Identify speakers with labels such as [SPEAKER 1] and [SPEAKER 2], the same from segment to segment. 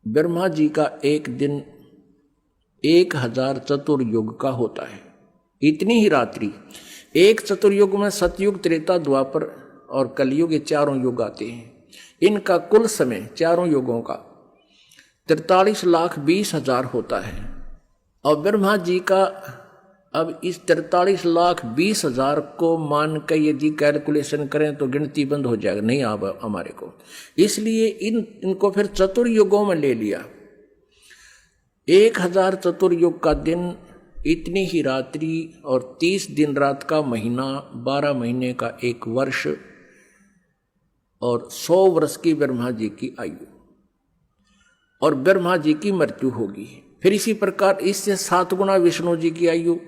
[SPEAKER 1] ब्रह्मा जी का एक दिन 1000 चतुर्युग का होता है। इतनी ही रात्रि, एक चतुर्युग में सतयुग, त्रेता, द्वापर और कलयुग, ये चारों युग आते हैं। इनका कुल समय चारों युगों का 43,20,000 होता है। और ब्रह्मा जी का अब इस 43,20,000 को मान कर यदि कैलकुलेशन करें तो गिनती बंद हो जाएगा, नहीं अब हमारे को। इसलिए इनको फिर चतुर्युगों में ले लिया। 1000 चतुर्युग का दिन, इतनी ही रात्रि और 30 दिन रात का महीना, 12 महीने का एक वर्ष और 100 वर्ष की ब्रह्मा जी की आयु और ब्रह्मा जी की मृत्यु होगी। फिर इसी प्रकार इससे 7 गुना विष्णु जी की आयु,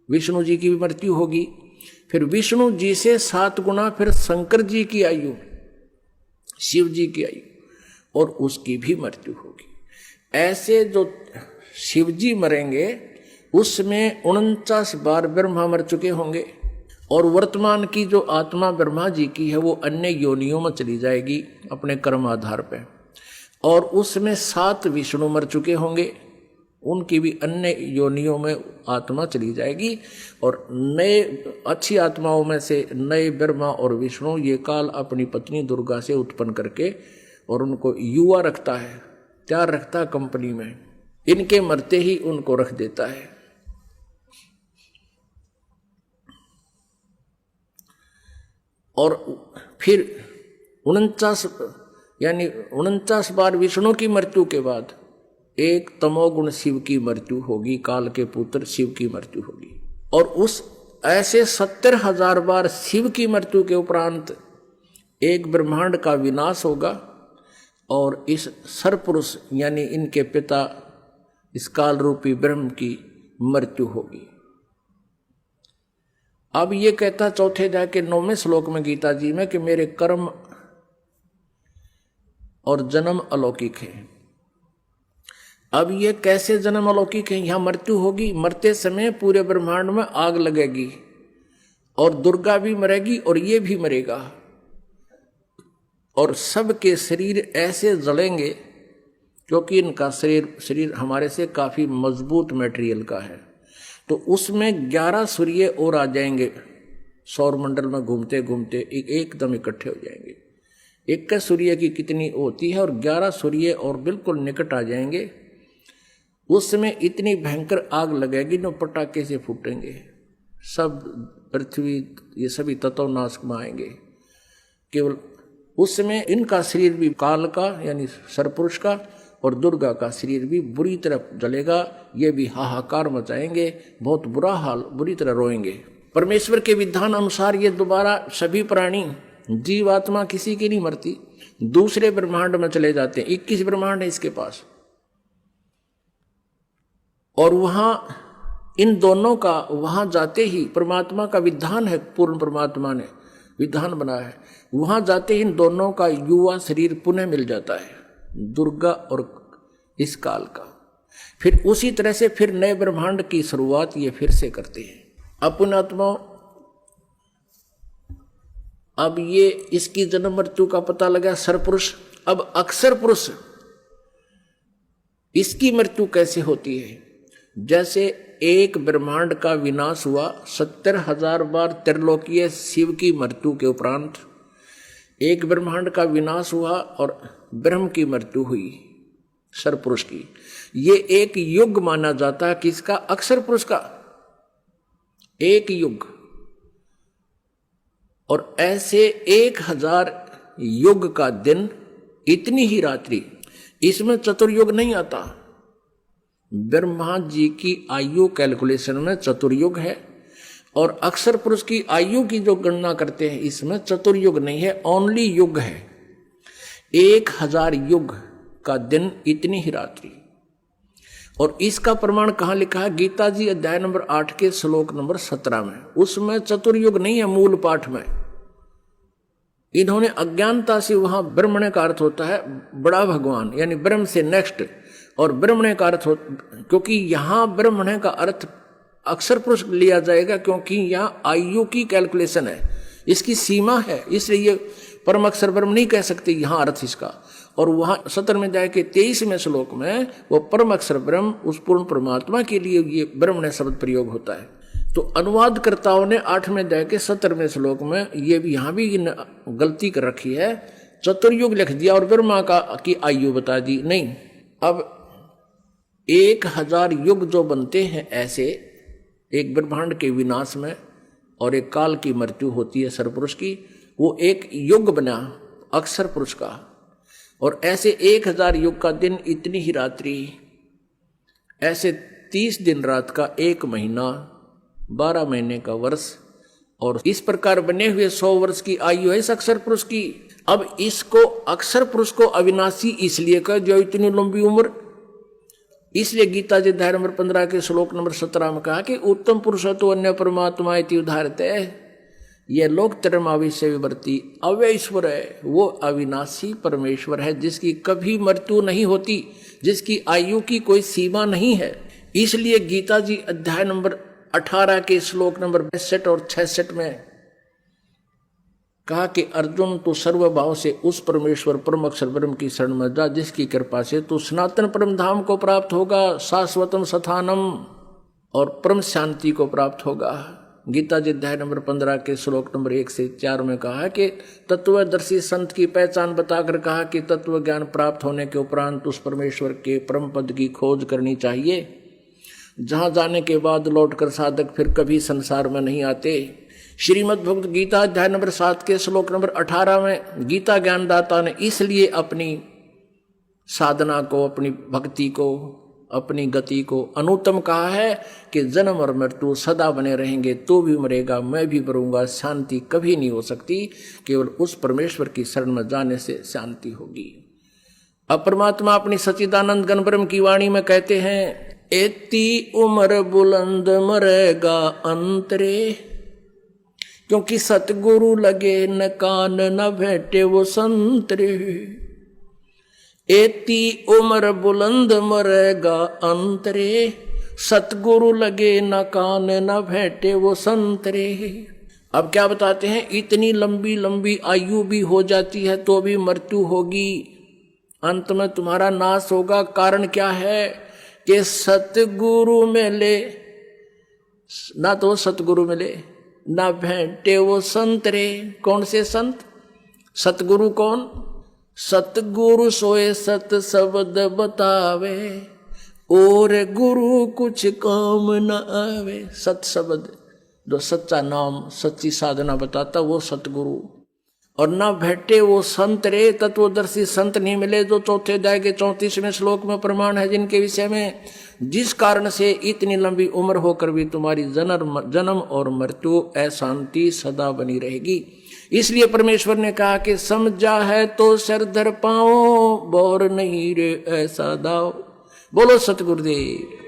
[SPEAKER 1] विष्णु जी की भी मृत्यु होगी। फिर विष्णु जी से 7 गुना फिर शंकर जी की आयु, शिव जी की आयु और उसकी भी मृत्यु होगी। ऐसे जो शिव जी मरेंगे उसमें 49 बार ब्रह्मा मर चुके होंगे और वर्तमान की जो आत्मा ब्रह्मा जी की है वो अन्य योनियों में चली जाएगी अपने कर्म आधार पर, और उसमें 7 विष्णु मर चुके होंगे, उनकी भी अन्य योनियों में आत्मा चली जाएगी। और नए अच्छी आत्माओं में से नए ब्रह्मा और विष्णु ये काल अपनी पत्नी दुर्गा से उत्पन्न करके और उनको युवा रखता है, तैयार रखता है कंपनी में, इनके मरते ही उनको रख देता है। और फिर 49 बार विष्णु की मृत्यु के बाद एक तमोगुण शिव की मृत्यु होगी, काल के पुत्र शिव की मृत्यु होगी। और उस ऐसे 70,000 बार शिव की मृत्यु के उपरांत एक ब्रह्मांड का विनाश होगा और इस सरपुरुष यानी इनके पिता इस काल रूपी ब्रह्म की मृत्यु होगी। अब ये कहता चौथे अध्याय के 9वें श्लोक में गीता जी में कि मेरे कर्म और जन्म अलौकिक है। अब ये कैसे जन्म अलौकिक है? यहां मृत्यु होगी, मरते समय पूरे ब्रह्मांड में आग लगेगी और दुर्गा भी मरेगी और ये भी मरेगा और सबके शरीर ऐसे जलेंगे क्योंकि इनका शरीर हमारे से काफी मजबूत मटेरियल का है। तो उसमें 11 सूर्य और आ जाएंगे, सौरमंडल में घूमते घूमते एकदम इकट्ठे हो जाएंगे। एक का सूर्य की कितनी होती है और 11 सूर्य और बिल्कुल निकट आ जाएंगे। उसमें इतनी भयंकर आग लगेगी न पटाखे से फूटेंगे, सब पृथ्वी ये सभी तत्व नाश में आएंगे। केवल उसमें इनका शरीर भी काल का यानी सरपुरुष का और दुर्गा का शरीर भी बुरी तरह जलेगा। ये भी हाहाकार मचाएंगे, बहुत बुरा हाल, बुरी तरह रोएंगे। परमेश्वर के विधान अनुसार ये दोबारा सभी प्राणी जीवात्मा किसी की नहीं मरती, दूसरे ब्रह्मांड में चले जाते हैं। 21 ब्रह्मांड है इसके पास और वहां इन दोनों का वहां जाते ही परमात्मा का विधान है, पूर्ण परमात्मा ने विधान बनाया है। वहां जाते ही इन दोनों का युवा शरीर पुनः मिल जाता है, दुर्गा और इस काल का। फिर उसी तरह से फिर नए ब्रह्मांड की शुरुआत ये फिर से करते हैं। अपन आत्मा अब ये इसकी जन्म मृत्यु का पता लगा सरपुरुष। अब अक्षर पुरुष इसकी मृत्यु कैसे होती है? जैसे एक ब्रह्मांड का विनाश हुआ, 70,000 बार त्रिलोकीय शिव की मृत्यु के उपरांत एक ब्रह्मांड का विनाश हुआ और ब्रह्म की मृत्यु हुई सरपुरुष की। ये एक युग माना जाता है किसका? अक्षर पुरुष का, एक युग। और ऐसे 1000 युग का दिन, इतनी ही रात्रि, इसमें चतुर्युग नहीं आता। ब्रह्मा जी की आयु कैलकुलेशन में चतुर्युग है और अक्षर पुरुष की आयु की जो गणना करते हैं इसमें चतुर्युग नहीं है, ओनली युग है। 1000 युग का दिन, इतनी ही रात्रि। और इसका प्रमाण कहां लिखा है? गीता जी अध्याय नंबर 8 के श्लोक नंबर 17 में। उसमें चतुर्युग नहीं है मूल पाठ में। इन्होंने अज्ञानता से वहां ब्रह्मण्य का अर्थ होता है बड़ा भगवान यानी ब्रह्म से नेक्स्ट, और ब्रह्मण्य का अर्थ क्योंकि यहां ब्रह्मण्य का अर्थ अक्षर पुरुष लिया जाएगा क्योंकि यहां आयु की कैलकुलेशन है, इसकी सीमा है, इसलिए ये परम अक्षर ब्रह्म नहीं कह सकते यहां अर्थ इसका। और वहां 17वें अध्याय के 23वें श्लोक में वो परम अक्षर ब्रह्म, उस पूर्ण परमात्मा के लिए ये ब्रह्म ने शब्द प्रयोग होता है। तो अनुवादकर्ताओं ने 8वें अध्याय के 17वें श्लोक में ये भी यहाँ भी गलती कर रखी है, चतुर्युग लिख दिया और ब्रह्मा की आयु बता दी। नहीं, अब 1000 युग जो बनते हैं ऐसे एक ब्रह्मांड के विनाश में और एक काल की मृत्यु होती है सरपुरुष की, वो एक युग बना अक्षर पुरुष का। और ऐसे 1000 युग का दिन, इतनी ही रात्रि, ऐसे 30 दिन रात का एक महीना, 12 महीने का वर्ष, और इस प्रकार बने हुए 100 वर्ष की आयु है इस अक्षर पुरुष की। अब इसको अक्षर पुरुष को अविनाशी इसलिए कह जो इतनी लंबी उम्र, इसलिए गीता जी अध्याय नंबर 15 के श्लोक नंबर 17 में कहा कि उत्तम पुरुष तो अन्य परमात्मा इति उदाहरते, यह लोकतरम आविश्य विवर्ती अव्यय ईश्वर है, वो अविनाशी परमेश्वर है जिसकी कभी मृत्यु नहीं होती, जिसकी आयु की कोई सीमा नहीं है। इसलिए गीता जी अध्याय नंबर 18 के श्लोक नंबर 62 और 66 में कहा कि अर्जुन तू सर्वभाव से उस परमेश्वर परम अक्षर ब्रह्म की शरण में जा, जिसकी कृपा से तू सनातन परम धाम को प्राप्त होगा, शाश्वतम स्थानम और परम शांति को प्राप्त होगा। गीता जी अध्याय नंबर 15 के श्लोक नंबर 1 से 4 में कहा कि तत्वदर्शी संत की पहचान बताकर कहा कि तत्व ज्ञान प्राप्त होने के उपरांत उस परमेश्वर के परम पद की खोज करनी चाहिए, जहां जाने के बाद लौटकर साधक फिर कभी संसार में नहीं आते। श्रीमद् भगवद गीता अध्याय नंबर 7 के श्लोक नंबर 18 में गीता ज्ञानदाता ने इसलिए अपनी साधना को, अपनी भक्ति को, अपनी गति को अनुत्तम कहा है कि जन्म और मृत्यु सदा बने रहेंगे, तो भी मरेगा, मैं भी मरूंगा, शांति कभी नहीं हो सकती, केवल उस परमेश्वर की शरण में जाने से शांति होगी। अब परमात्मा अपनी सच्चिदानंद घन ब्रह्म की वाणी में कहते हैं, एती उम्र बुलंद मरेगा अंतरे, क्योंकि सतगुरु लगे न कान न भेटे वो संतरे। एती उम्र बुलंद मरेगा अंतरे, सतगुरु लगे न कान न भेटे वो संतरे। अब क्या बताते हैं, इतनी लंबी लंबी आयु भी हो जाती है तो भी मृत्यु होगी, अंत में तुम्हारा नाश होगा। कारण क्या है कि सतगुरु मिले ना, तो सतगुरु मिले ना भेंटे वो संतरे। कौन से संत? सतगुरु कौन? सतगुरु सोए सत शब्द बतावे, और गुरु कुछ काम न आवे। सत शब्द जो सच्चा नाम, सच्ची साधना बताता, वो सतगुरु। और ना भेंटे वो संत रे, तत्वदर्शी संत नहीं मिले, जो चौथे अध्याय के 34वें श्लोक में प्रमाण है, जिनके विषय में जिस कारण से इतनी लंबी उम्र होकर भी तुम्हारी जन्म और मृत्यु अशांति सदा बनी रहेगी। इसलिए परमेश्वर ने कहा कि समझा है तो सिर धर पाओ, बोर नहीं रे ऐसा दाओ। बोलो सतगुरुदेव।